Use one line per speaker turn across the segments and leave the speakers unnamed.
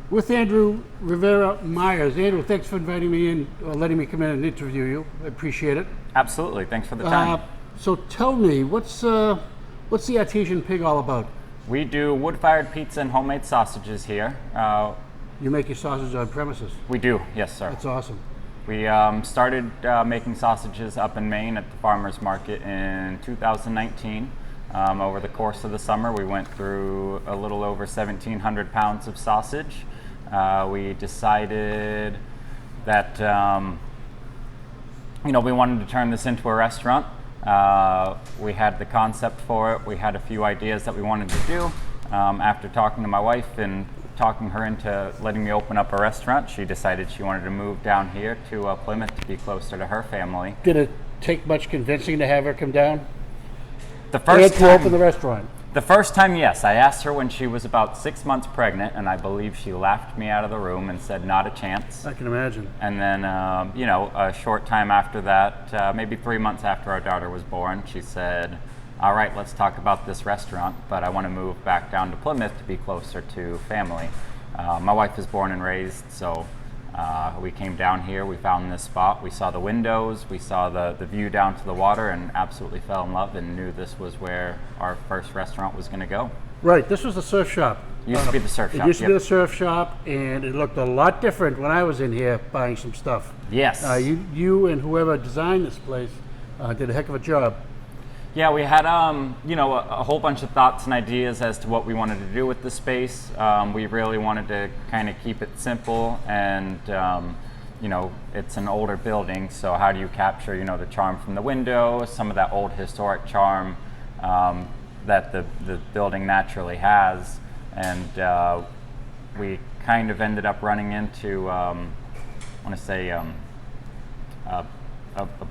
with Andrew Rivera-Meyers. Andrew, thanks for inviting me in, or letting me come in and interview you. I appreciate it.
Absolutely. Thanks for the time.
So tell me, what's the Artisan Pig all about?
We do wood-fired pizza and homemade sausages here.
You make your sausage on premises.
We do, yes, sir.
That's awesome.
We started making sausages up in Maine at the farmers market in 2019. Over the course of the summer, we went through a little over 1,700 pounds of sausage. We decided that we wanted to turn this into a restaurant. We had the concept for it. We had a few ideas that we wanted to do. After talking to my wife and talking her into letting me open up a restaurant, she decided she wanted to move down here to Plymouth to be closer to her family.
Did it take much convincing to have her come down?
The first
time, open the restaurant.
The first time, yes. I asked her when she was about 6 months pregnant, and I believe she laughed me out of the room and said, "Not a chance."
I can imagine.
And then, a short time after that, maybe 3 months after our daughter was born, she said, "All right, let's talk about this restaurant, but I want to move back down to Plymouth to be closer to family." My wife is born and raised, so we came down here, we found this spot, we saw the windows, we saw the view down to the water, and absolutely fell in love and knew this was where our first restaurant was going to go.
Right, this was the surf shop.
Used to be the surf shop.
It used to be the surf shop, and it looked a lot different when I was in here buying some stuff.
Yes.
You and whoever designed this place did a heck of a job.
Yeah, we had a whole bunch of thoughts and ideas as to what we wanted to do with the space. We really wanted to kind of keep it simple, and it's an older building, so how do you capture the charm from the window, some of that old historic charm that the building naturally has, and we kind of ended up running into a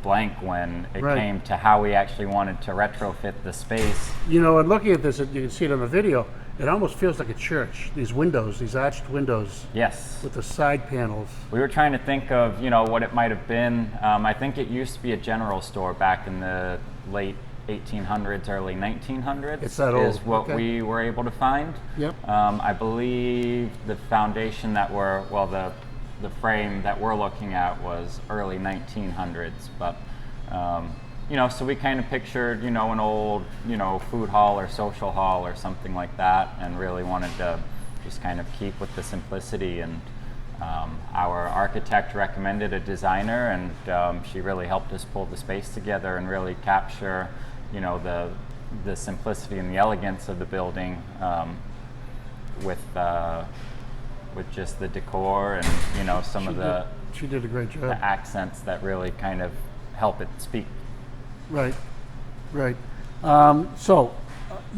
blank when it came to how we actually wanted to retrofit the space.
And looking at this, you can see it on the video, it almost feels like a church. These windows, these arched windows.
Yes.
With the side panels.
We were trying to think of, what it might have been. I think it used to be a general store back in the late 1800s, early 1900s.
It's that old.
Is what we were able to find.
Yep.
I believe the foundation the frame that we're looking at was early 1900s, but so we kind of pictured an old food hall or social hall or something like that, and really wanted to just kind of keep with the simplicity. And our architect recommended a designer, and she really helped us pull the space together and really capture the simplicity and the elegance of the building with just the decor and some of the
she did a great job.
The accents that really kind of help it speak.
Right. So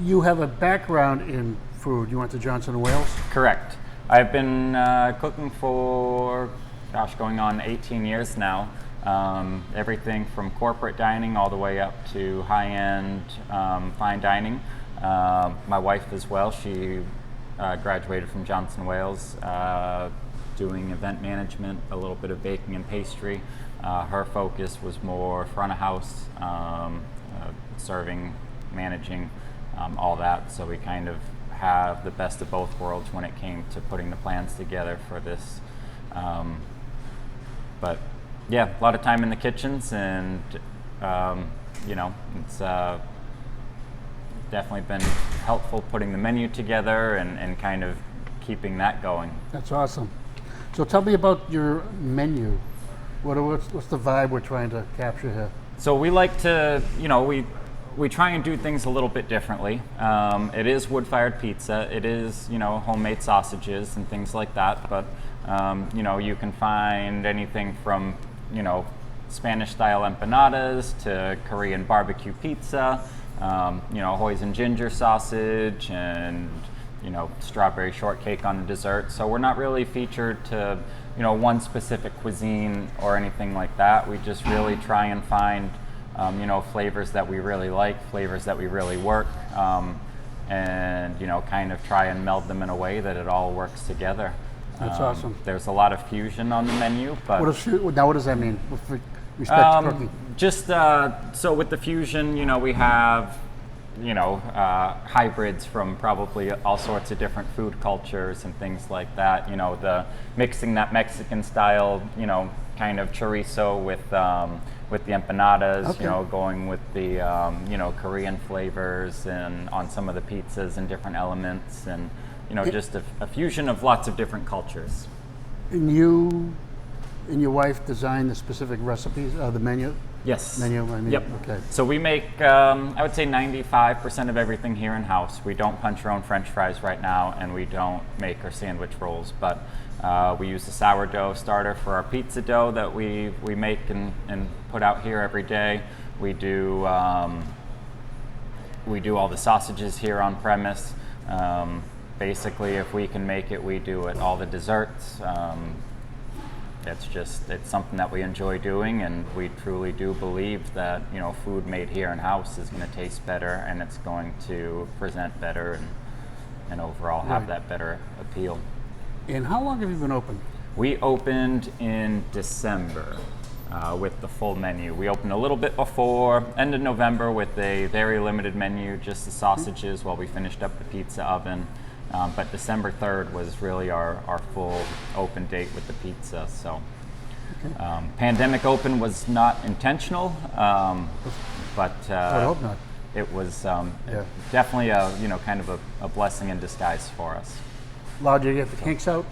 you have a background in food. You went to Johnson & Wales?
Correct. I've been cooking for going on 18 years now. Everything from corporate dining all the way up to high-end fine dining. My wife as well, she graduated from Johnson & Wales, doing event management, a little bit of baking and pastry. Her focus was more front of house, serving, managing, all that. So we kind of have the best of both worlds when it came to putting the plans together for this. But yeah, a lot of time in the kitchens, and it's definitely been helpful putting the menu together and kind of keeping that going.
That's awesome. So tell me about your menu. What's the vibe we're trying to capture here?
So we like to, we try and do things a little bit differently. It is wood-fired pizza. It is, homemade sausages and things like that. But, you can find anything from, Spanish-style empanadas to Korean barbecue pizza. Hoisin ginger sausage and, strawberry shortcake on the dessert. So we're not really featured to, one specific cuisine or anything like that. We just really try and find, flavors that we really like, flavors that we really work, and, kind of try and meld them in a way that it all works together.
That's awesome.
There's a lot of fusion on the menu, but
what does that mean with respect to cooking?
Just so with the fusion, we have hybrids from probably all sorts of different food cultures and things like that. The mixing that Mexican style, kind of chorizo with the empanadas.
Okay.
Going with the Korean flavors and on some of the pizzas and different elements, and just a fusion of lots of different cultures.
And you and your wife design the specific recipes, the menu?
Yes.
Menu, I mean,
Yep.
okay.
So we make, I would say 95% of everything here in-house. We don't punch our own French fries right now, and we don't make our sandwich rolls, but we use a sourdough starter for our pizza dough that we make and put out here every day. We do all the sausages here on premise. Basically, if we can make it, we do it. All the desserts. It's something that we enjoy doing, and we truly do believe that food made here in house is going to taste better, and it's going to present better, and overall have
Right.
that better appeal.
And how long have you been open?
We opened in December with the full menu. We opened a little bit before, end of November, with a very limited menu, just the sausages, while we finished up the pizza oven. But December 3rd was really our full open date with the pizza. So pandemic open was not intentional, but
I hope not.
it was
Yeah.
definitely kind of a blessing in disguise for us.
Allowed you to get the kinks out?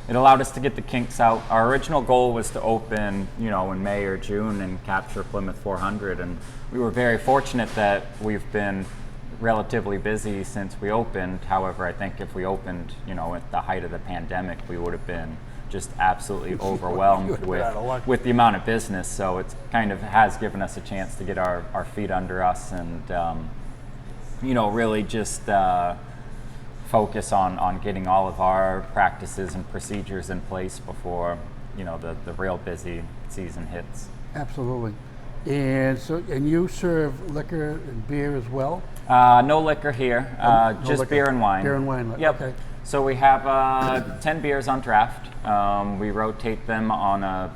It allowed us to get the kinks out. Our original goal was to open, in May or June and capture Plymouth 400, and we were very fortunate that we've been relatively busy since we opened. However, I think if we opened, at the height of the pandemic, we would have been just absolutely
You
overwhelmed
would have been out of luck.
with the amount of business. So it's kind of has given us a chance to get our feet under us and, really just focus on getting all of our practices and procedures in place before, the real busy season hits.
Absolutely. And you serve liquor and beer as well?
No liquor here,
No
just
liquor.
beer and wine.
Beer and wine,
Yep.
okay.
So we have 10 beers on draft. We rotate them on a,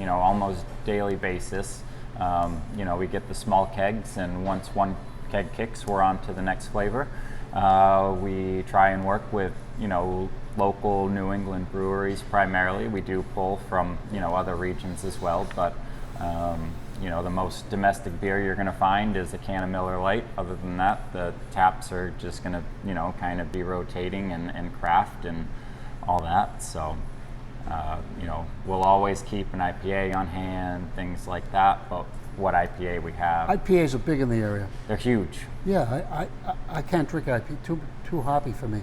almost daily basis. We get the small kegs, and once one keg kicks, we're on to the next flavor. We try and work with, local New England breweries primarily. We do pull from, other regions as well, but the most domestic beer you're going to find is a can of Miller Lite. Other than that, the taps are just going to, kind of be rotating and craft and all that. So, we'll always keep an IPA on hand, things like that. But what IPA we have,
IPAs are big in the area.
they're huge.
Yeah, I can't drink IPA. Too hoppy for me.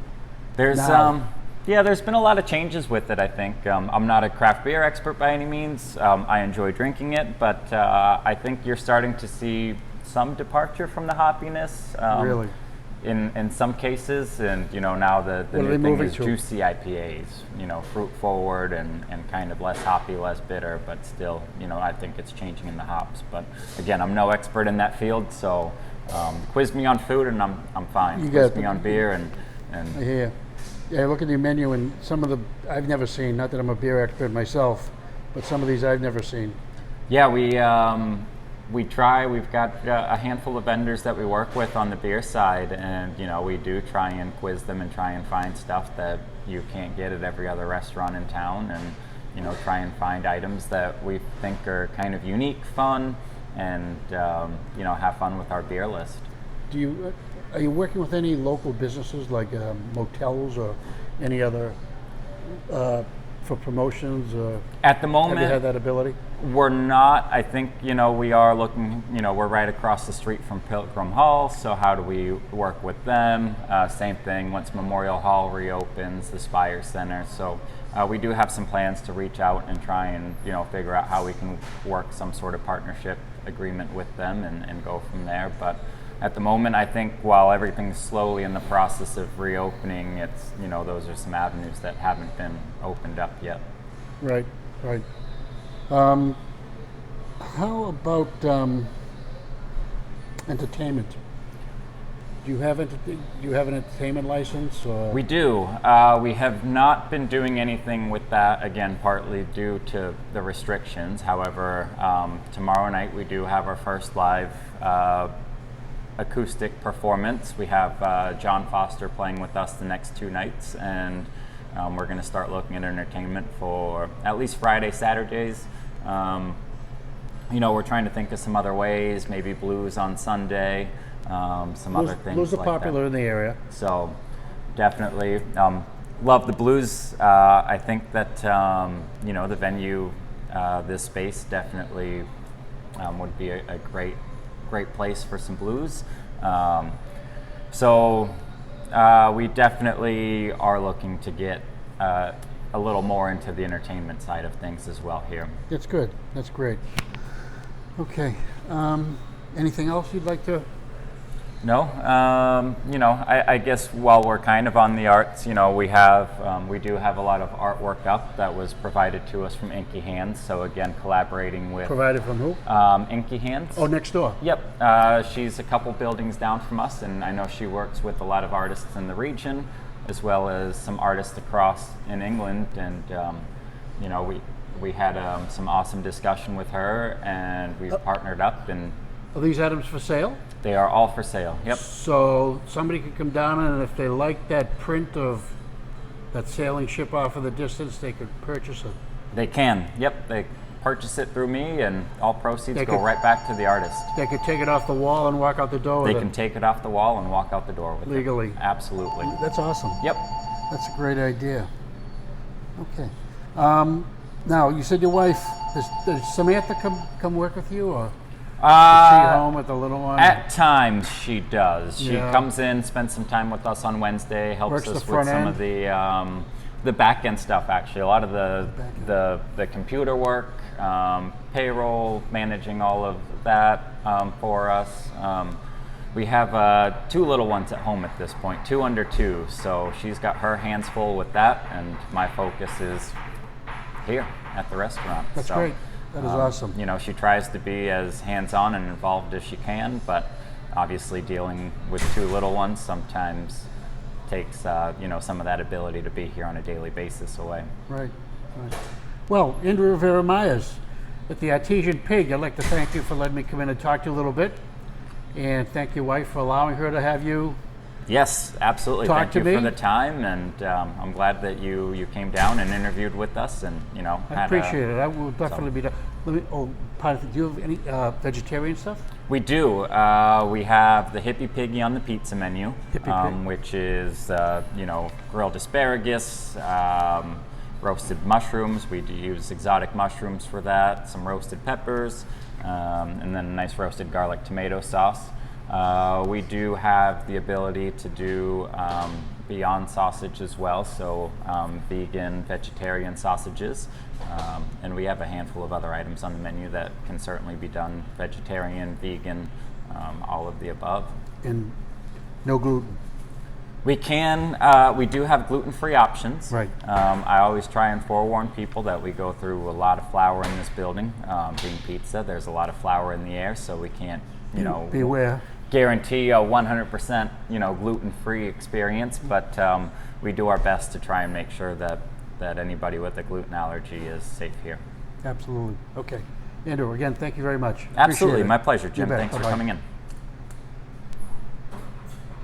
There's
Now-
there's been a lot of changes with it. I think I'm not a craft beer expert by any means. I enjoy drinking it, but I think you're starting to see some departure from the hoppiness.
Really?
In some cases, and now the
What are
new
they
thing
moving
is
to?
juicy IPAs. Fruit forward and kind of less hoppy, less bitter, but still, I think it's changing in the hops. But again, I'm no expert in that field, so quiz me on food and I'm fine.
You
Quiz
got
me
the-
on beer
I
and
hear. Yeah, I look at your menu, and some of the I've never seen. Not that I'm a beer expert myself, but some of these I've never seen.
yeah, we try. We've got a handful of vendors that we work with on the beer side, and we do try and quiz them and try and find stuff that you can't get at every other restaurant in town, and try and find items that we think are kind of unique, fun, and have fun with our beer list.
Are you working with any local businesses like motels or any other for promotions?
At the
Have
moment,
you had that ability?
we're not. I think, we are looking, we're right across the street from Pilgrim Hall, so how do we work with them? Same thing, once Memorial Hall reopens, the Spire Center. So we do have some plans to reach out and try and, figure out how we can work some sort of partnership agreement with them and go from there. But at the moment, I think while everything's slowly in the process of reopening, it's, those are some avenues that haven't been opened up yet.
Right, right. How about entertainment? Do you have an entertainment license? Or?
We do. We have not been doing anything with that, again, partly due to the restrictions. However, tomorrow night we do have our first live acoustic performance. We have John Foster playing with us the next 2 nights, and we're going to start looking at entertainment for at least Friday, Saturdays. We're trying to think of some other ways, maybe blues on Sunday, some other things.
Blues are
like
popular
that.
in the area.
So definitely love the blues. I think that the venue, this space definitely would be a great place for some blues. We definitely are looking to get a little more into the entertainment side of things as well here.
That's good. That's great. Okay. Anything else you'd like to?
No. I guess while we're kind of on the arts, we do have a lot of artwork up that was provided to us from Inky Hands. So again, collaborating with.
Provided from who?
Inky Hands.
Oh, next door.
Yep. She's a couple buildings down from us, and I know she works with a lot of artists in the region, as well as some artists across in England. And we had some awesome discussion with her, and we've partnered up. And
are these items for sale?
They are all for sale. Yep.
So somebody could come down, and if they like that print of that sailing ship off of the distance, they could purchase it.
They can. Yep. They purchase it through me, and all proceeds go right back to the artist.
They could take it off the wall and walk out the door with it.
They can take it off the wall and walk out the door with
legally.
it. Absolutely.
That's awesome.
Yep.
That's a great idea. Okay. Now, you said your wife, does Samantha come work with you, or? Is she home with the little one?
At times she does. She
Yeah.
comes in, spends some time with us on Wednesday, helps
Works
us
the
with
front
some
end?
of the back end stuff. Actually, a lot of the computer work, payroll, managing all of that for us. We have 2 little ones at home at this point, 2 under 2. So she's got her hands full with that, and my focus is here at the restaurant.
That's great. That is awesome.
She tries to be as hands-on and involved as she can, but obviously dealing with 2 little ones sometimes takes some of that ability to be here on a daily basis away.
Right. Well, Andrew Rivera-Meyers at the Artisan Pig, I'd like to thank you for letting me come in and talk to you a little bit, and thank your wife for allowing her to have you.
Yes, absolutely.
Thank
Thank
you
you for the time, and I'm glad that you came down and interviewed with us, and
I appreciate it. I will definitely be. Do you have any vegetarian stuff?
We do. We have the Hippie Piggy on the pizza menu, which is grilled asparagus, roasted mushrooms. We do use exotic mushrooms for that. Some roasted peppers, and then a nice roasted garlic tomato sauce. We do have the ability to do Beyond sausage as well, so vegan, vegetarian sausages, and we have a handful of other items on the menu that can certainly be done vegetarian, vegan, all of the above.
And no gluten.
We can. We do have gluten-free options.
Right.
I always try and forewarn people that we go through a lot of flour in this building. Being pizza, there's a lot of flour in the air, so we can't,
beware.
Guarantee a 100% gluten-free experience, but we do our best to try and make sure that anybody with a gluten allergy is safe here.
Absolutely. Okay. Andrew, again, thank you very much.
Absolutely.
Appreciate it.
My pleasure, Jim.
You bet.
Thanks for
Bye-bye.
coming in.